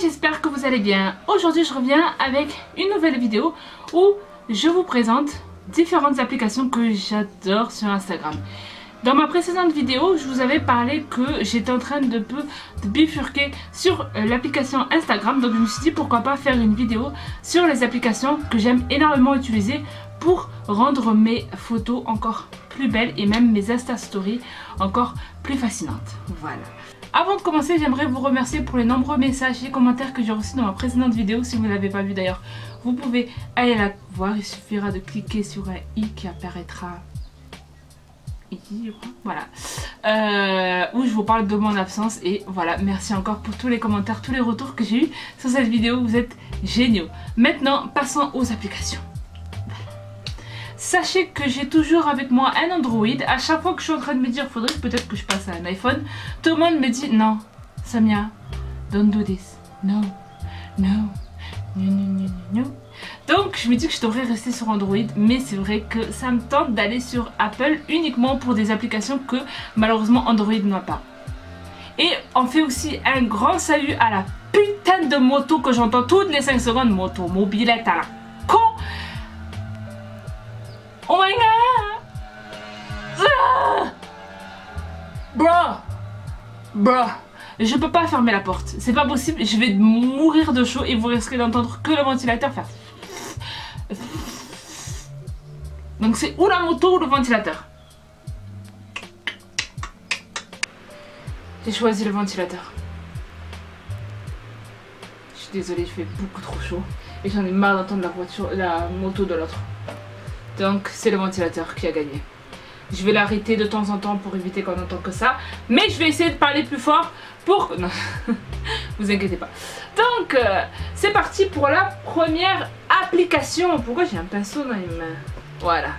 j'espère que vous allez bien. Aujourd'hui je reviens avec une nouvelle vidéo où je vous présente différentes applications que j'adore sur Instagram. Dans ma précédente vidéo, je vous avais parlé que j'étais en train de bifurquer sur l'application Instagram. Donc je me suis dit pourquoi pas faire une vidéo sur les applications que j'aime énormément utiliser pour rendre mes photos encore plus belles et même mes Insta Stories encore plus fascinantes. Voilà. Avant de commencer, j'aimerais vous remercier pour les nombreux messages et commentaires que j'ai reçus dans ma précédente vidéo. Si vous ne l'avez pas vu d'ailleurs, vous pouvez aller la voir. Il suffira de cliquer sur un i qui apparaîtra ici, je crois. Voilà. Où je vous parle de mon absence. Et voilà, merci encore pour tous les commentaires, tous les retours que j'ai eu sur cette vidéo. Vous êtes géniaux. Maintenant, passons aux applications. Sachez que j'ai toujours avec moi un Android. À chaque fois que je suis en train de me dire faudrait peut-être que je passe à un iPhone, tout le monde me dit non, Samia, don't do this. No, no, no, no, no, no. Donc je me dis que je devrais rester sur Android, mais c'est vrai que ça me tente d'aller sur Apple uniquement pour des applications que malheureusement Android n'a pas. Et on fait aussi un grand salut à la putain de moto que j'entends toutes les 5 secondes, moto, mobilette à la con. Oh my god! Ah! Bro! Je peux pas fermer la porte. C'est pas possible. Je vais mourir de chaud et vous risquez d'entendre que le ventilateur faire. Donc c'est ou la moto ou le ventilateur. J'ai choisi le ventilateur. Je suis désolée, il fait beaucoup trop chaud. Et j'en ai marre d'entendre la moto de l'autre. Donc c'est le ventilateur qui a gagné. Je vais l'arrêter de temps en temps pour éviter qu'on n'entende que ça. Mais je vais essayer de parler plus fort pour... Non, vous inquiétez pas. Donc c'est parti pour la première application. Pourquoi j'ai un pinceau dans les mains? Voilà.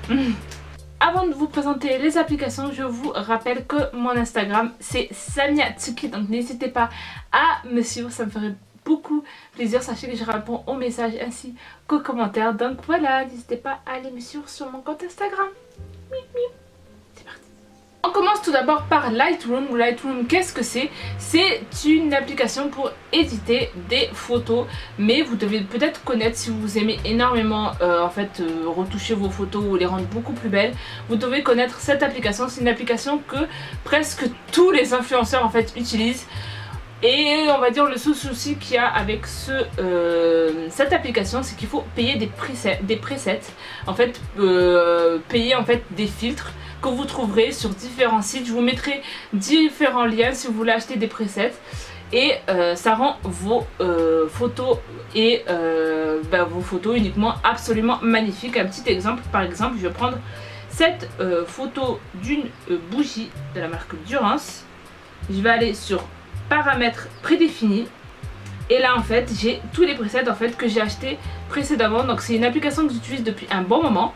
Avant de vous présenter les applications, je vous rappelle que mon Instagram c'est Samia Tsuki. Donc n'hésitez pas à me suivre, ça me ferait beaucoup plaisir. Sachez que je réponds aux messages ainsi qu'aux commentaires. Donc voilà, n'hésitez pas à aller me suivre sur mon compte Instagram. C'est parti. On commence tout d'abord par Lightroom. Lightroom, qu'est-ce que c'est? C'est une application pour éditer des photos, mais vous devez peut-être connaître si vous aimez énormément retoucher vos photos ou les rendre beaucoup plus belles. Vous devez connaître cette application. C'est une application que presque tous les influenceurs en fait utilisent. Et on va dire le seul souci qu'il y a avec cette application, c'est qu'il faut payer des presets. En fait, payer en fait des filtres que vous trouverez sur différents sites. Je vous mettrai différents liens si vous voulez acheter des presets. Et ça rend vos photos et vos photos uniquement absolument magnifiques. Un petit exemple, par exemple, je vais prendre cette photo d'une bougie de la marque Durance. Je vais aller sur paramètres prédéfinis et là en fait j'ai tous les presets en fait que j'ai acheté précédemment. Donc c'est une application que j'utilise depuis un bon moment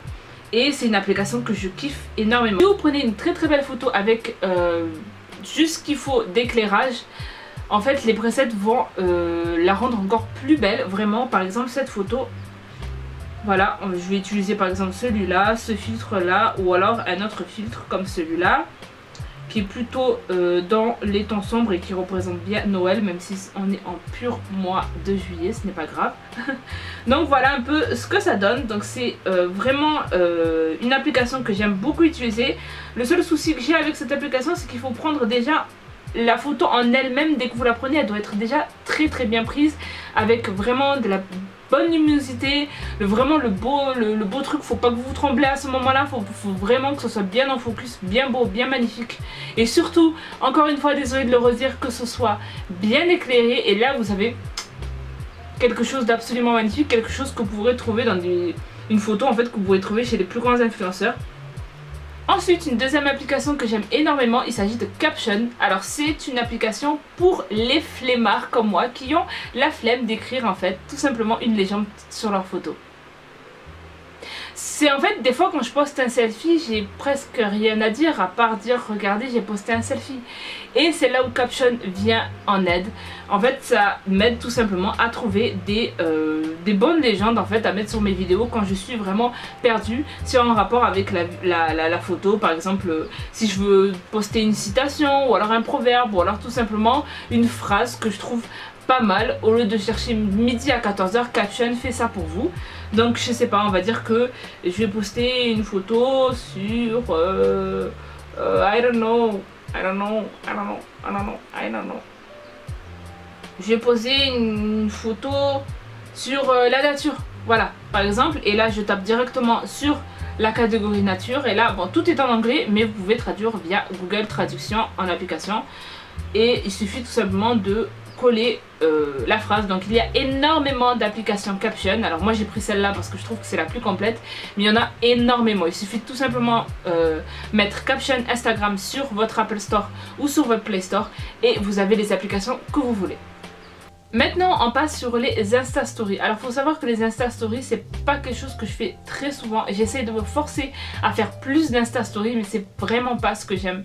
et c'est une application que je kiffe énormément. Si vous prenez une très très belle photo avec juste ce qu'il faut d'éclairage, en fait les presets vont la rendre encore plus belle. Vraiment, par exemple cette photo, voilà, je vais utiliser par exemple celui-là, ce filtre là, ou alors un autre filtre comme celui-là qui est plutôt dans les tons sombres et qui représente bien Noël, même si on est en pur mois de juillet, ce n'est pas grave. Donc voilà un peu ce que ça donne. Donc c'est vraiment une application que j'aime beaucoup utiliser. Le seul souci que j'ai avec cette application, c'est qu'il faut prendre déjà la photo en elle-même. Dès que vous la prenez, elle doit être déjà très très bien prise, avec vraiment de la bonne luminosité, vraiment le beau truc. Faut pas que vous tremblez à ce moment là, faut vraiment que ce soit bien en focus, bien beau, bien magnifique. Et surtout, encore une fois, désolé de le redire, que ce soit bien éclairé. Et là vous avez quelque chose d'absolument magnifique, quelque chose que vous pourrez trouver dans une photo en fait que vous pourrez trouver chez les plus grands influenceurs. Ensuite, une deuxième application que j'aime énormément, il s'agit de Caption. Alors c'est une application pour les flemmards comme moi qui ont la flemme d'écrire en fait tout simplement une légende sur leur photo. C'est en fait des fois quand je poste un selfie, j'ai presque rien à dire à part dire regardez j'ai posté un selfie. Et c'est là où Caption vient en aide. En fait ça m'aide tout simplement à trouver des bonnes légendes en fait à mettre sur mes vidéos quand je suis vraiment perdue. C'est en rapport avec la photo, par exemple si je veux poster une citation ou alors un proverbe ou alors tout simplement une phrase que je trouve pas mal. Au lieu de chercher midi à 14h, Caption fait ça pour vous. Donc je sais pas, on va dire que je vais poster une photo sur I don't know. Je vais poser une photo sur la nature, voilà, par exemple, et là je tape directement sur la catégorie nature, et là, bon, tout est en anglais, mais vous pouvez traduire via Google Traduction en application, et il suffit tout simplement de coller la phrase. Donc il y a énormément d'applications Caption. Alors moi j'ai pris celle-là parce que je trouve que c'est la plus complète, mais il y en a énormément. Il suffit tout simplement mettre Caption Instagram sur votre Apple Store ou sur votre Play Store, et vous avez les applications que vous voulez. Maintenant on passe sur les Insta Stories. Alors il faut savoir que les Insta Stories c'est pas quelque chose que je fais très souvent. J'essaie de me forcer à faire plus d'Insta Stories, mais c'est vraiment pas ce que j'aime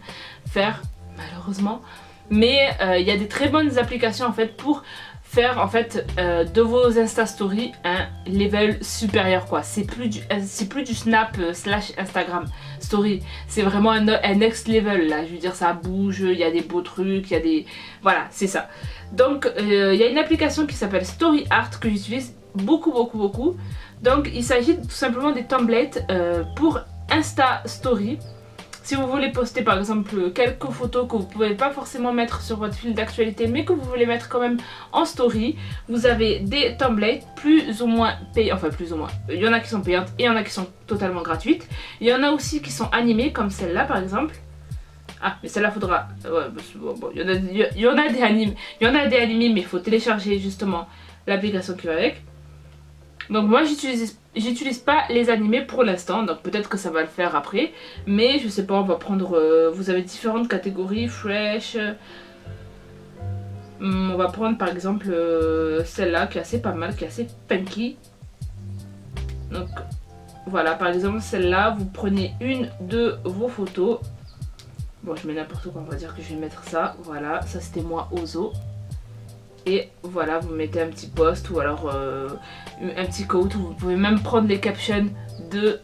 faire malheureusement. Mais il y a des très bonnes applications en fait pour faire en fait de vos Insta Stories un level supérieur quoi. C'est plus du Snap slash Instagram Story, c'est vraiment un next level là. Je veux dire, ça bouge, il y a des beaux trucs, il y a des... Voilà, c'est ça. Donc il y a une application qui s'appelle Story Art que j'utilise beaucoup. Donc il s'agit tout simplement des templates pour Insta Story. Si vous voulez poster par exemple quelques photos que vous ne pouvez pas forcément mettre sur votre fil d'actualité, mais que vous voulez mettre quand même en story, vous avez des templates plus ou moins payantes, enfin plus ou moins, il y en a qui sont payantes et il y en a qui sont totalement gratuites. Il y en a aussi qui sont animées comme celle-là par exemple. Ah mais celle-là faudra, ouais, bon, il y en a des animés, mais il faut télécharger justement l'application qui va avec. Donc moi j'utilise pas les animés pour l'instant, donc peut-être que ça va le faire après, mais je sais pas, on va prendre, vous avez différentes catégories, fresh, on va prendre par exemple celle-là qui est assez pas mal, qui est assez punky. Donc voilà, par exemple celle-là, vous prenez une de vos photos, bon je mets n'importe quoi, on va dire que je vais mettre ça, voilà, ça c'était moi Ozo. Et voilà, vous mettez un petit post ou alors un petit quote, ou vous pouvez même prendre les captions de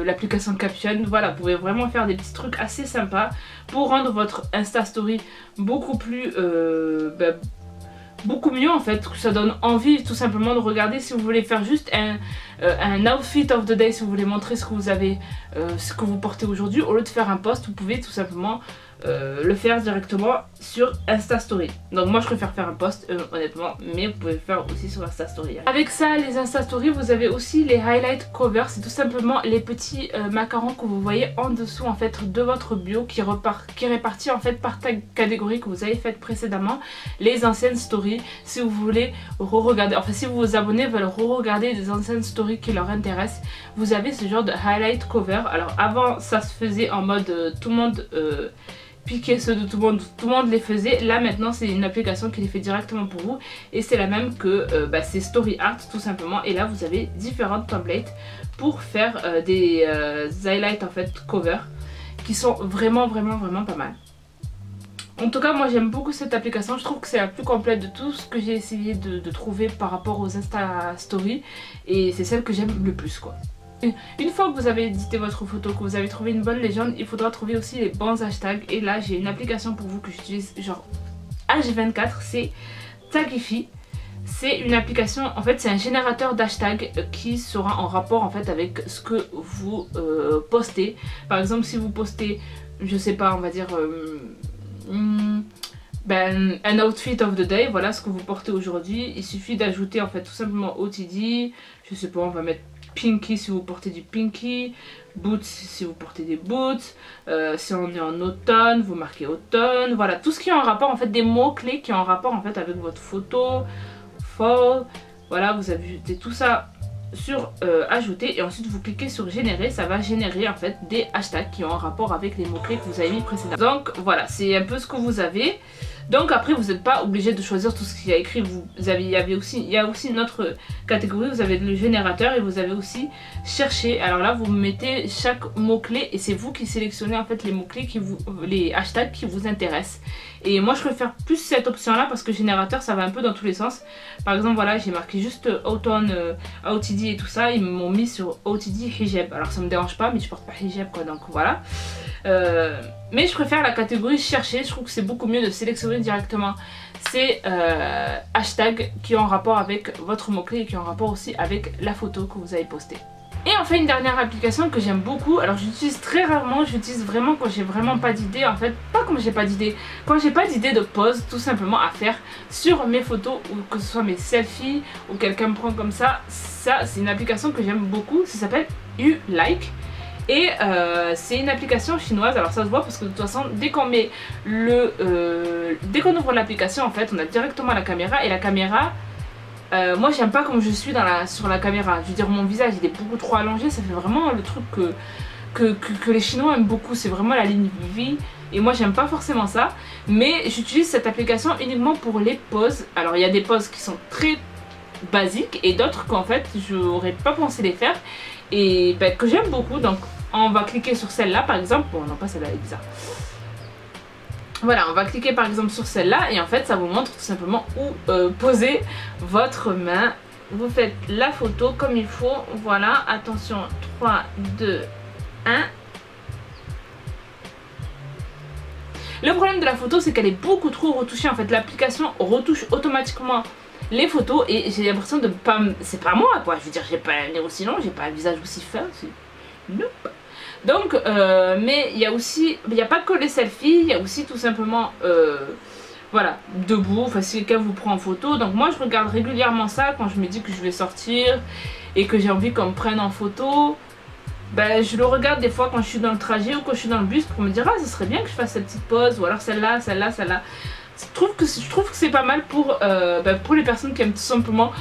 l'application Caption. Voilà, vous pouvez vraiment faire des petits trucs assez sympas pour rendre votre Insta Story beaucoup plus... beaucoup mieux en fait, que ça donne envie tout simplement de regarder. Si vous voulez faire juste un outfit of the day, si vous voulez montrer ce que vous avez, ce que vous portez aujourd'hui, au lieu de faire un post, vous pouvez tout simplement le faire directement sur Insta Story. Donc moi je préfère faire un post honnêtement, mais vous pouvez le faire aussi sur Insta Story. Avec ça, les Insta Story, vous avez aussi les highlight covers. C'est tout simplement les petits macarons que vous voyez en dessous en fait de votre bio, qui est réparti en fait par catégorie que vous avez faite précédemment. Les anciennes stories, si vous voulez re-regarder, enfin si vos abonnés veulent re-regarder des anciennes stories qui leur intéressent, vous avez ce genre de highlight cover. Alors avant ça se faisait en mode tout le monde piquer ceux de tout le monde les faisait. Là maintenant c'est une application qui les fait directement pour vous, et c'est la même que c'est Story Art tout simplement. Et là vous avez différentes templates pour faire des highlights en fait cover, qui sont vraiment pas mal. En tout cas moi j'aime beaucoup cette application, je trouve que c'est la plus complète de tout ce que j'ai essayé de trouver par rapport aux Insta Story, et c'est celle que j'aime le plus quoi. Une fois que vous avez édité votre photo, que vous avez trouvé une bonne légende, il faudra trouver aussi les bons hashtags. Et là j'ai une application pour vous que j'utilise genre H24, c'est Tagifi. C'est une application, en fait c'est un générateur d'hashtags qui sera en rapport en fait avec ce que vous postez. Par exemple si vous postez, je sais pas, on va dire un outfit of the day, voilà ce que vous portez aujourd'hui. Il suffit d'ajouter en fait tout simplement OTD, je sais pas, on va mettre pinky si vous portez du pinky, boots si vous portez des boots, si on est en automne vous marquez automne, voilà tout ce qui est en rapport en fait, des mots clés qui ont en rapport en fait avec votre photo, fall, voilà vous ajoutez tout ça sur ajouter, et ensuite vous cliquez sur générer, ça va générer en fait des hashtags qui ont un rapport avec les mots clés que vous avez mis précédemment. Donc voilà, c'est un peu ce que vous avez. Donc après vous n'êtes pas obligé de choisir tout ce qu'il y a écrit, il y a aussi une autre catégorie, vous avez le générateur et vous avez aussi chercher. Alors là vous mettez chaque mot clé et c'est vous qui sélectionnez en fait les mots clés les hashtags qui vous intéressent. Et moi je préfère plus cette option là parce que générateur ça va un peu dans tous les sens. Par exemple voilà, j'ai marqué juste automne, OTD et tout ça, ils m'ont mis sur OTD hijab. Alors ça me dérange pas mais je porte pas hijab quoi, donc voilà. Mais je préfère la catégorie chercher, je trouve que c'est beaucoup mieux de sélectionner directement c'est hashtag qui ont en rapport avec votre mot-clé et qui ont en rapport aussi avec la photo que vous avez postée. Et enfin une dernière application que j'aime beaucoup, alors j'utilise très rarement, j'utilise vraiment quand j'ai vraiment pas d'idée, en fait pas quand j'ai pas d'idée, quand j'ai pas d'idée de pose tout simplement à faire sur mes photos ou que ce soit mes selfies ou quelqu'un me prend comme ça c'est une application que j'aime beaucoup, ça s'appelle U-Like. Et c'est une application chinoise, alors ça se voit parce que de toute façon dès qu'on met dès qu'on ouvre l'application en fait on a directement la caméra et la caméra moi j'aime pas comme je suis sur la caméra, je veux dire mon visage il est beaucoup trop allongé, ça fait vraiment le truc que les Chinois aiment beaucoup, c'est vraiment la ligne vie et moi j'aime pas forcément ça, mais j'utilise cette application uniquement pour les poses. Alors il y a des poses qui sont très basiques et d'autres qu'en fait j'aurais pas pensé les faire et ben, que j'aime beaucoup, donc on va cliquer sur celle-là par exemple, bon non pas celle-là elle est bizarre. Voilà, on va cliquer par exemple sur celle-là et en fait ça vous montre tout simplement où poser votre main. Vous faites la photo comme il faut, voilà, attention, 3, 2, 1. Le problème de la photo c'est qu'elle est beaucoup trop retouchée en fait, l'application retouche automatiquement les photos et j'ai l'impression de pas... C'est pas moi quoi, je veux dire j'ai pas un nez aussi long, j'ai pas un visage aussi fin, nope. Donc, mais il y a aussi, il n'y a pas que les selfies, il y a aussi tout simplement, voilà, debout, enfin si quelqu'un vous prend en photo. Donc moi je regarde régulièrement ça quand je me dis que je vais sortir et que j'ai envie qu'on me prenne en photo. Ben je le regarde des fois quand je suis dans le trajet ou quand je suis dans le bus pour me dire ah ce serait bien que je fasse cette petite pause ou alors celle-là, celle-là, celle-là. Je trouve que c'est pas mal pour les personnes qui aiment tout simplement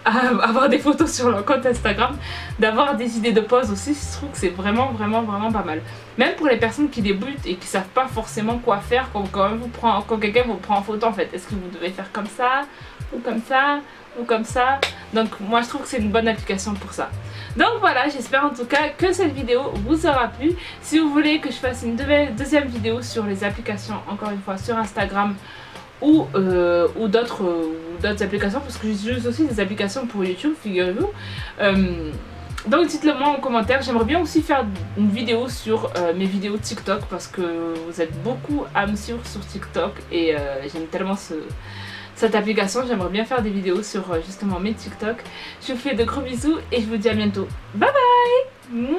avoir des photos sur leur compte Instagram, d'avoir des idées de pose aussi. Je trouve que c'est vraiment pas mal, même pour les personnes qui débutent et qui savent pas forcément quoi faire quand quelqu'un vous prend en photo en fait. Est-ce que vous devez faire comme ça ou comme ça ou comme ça? Donc moi je trouve que c'est une bonne application pour ça. Donc voilà, j'espère en tout cas que cette vidéo vous aura plu. Si vous voulez que je fasse une deuxième vidéo sur les applications, encore une fois sur Instagram ou d'autres applications, parce que j'utilise aussi des applications pour YouTube, figurez-vous. Donc dites-le moi en commentaire. J'aimerais bien aussi faire une vidéo sur mes vidéos TikTok parce que vous êtes beaucoup à me suivre sur TikTok et j'aime tellement cette application. J'aimerais bien faire des vidéos sur justement mes TikTok. Je vous fais de gros bisous et je vous dis à bientôt. Bye bye.